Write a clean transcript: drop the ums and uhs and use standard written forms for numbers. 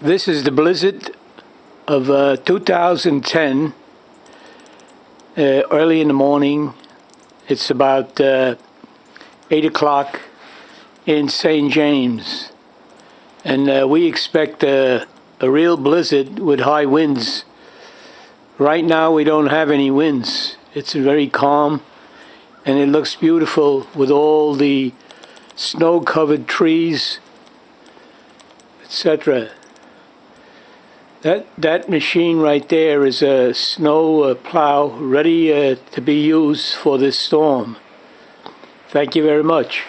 This is the blizzard of 2010, early in the morning. It's about 8 o'clock in St. James, and we expect a real blizzard with high winds. Right now we don't have any winds. It's very calm, and it looks beautiful with all the snow-covered trees, etc. That machine right there is a snow plow ready to be used for this storm. Thank you very much.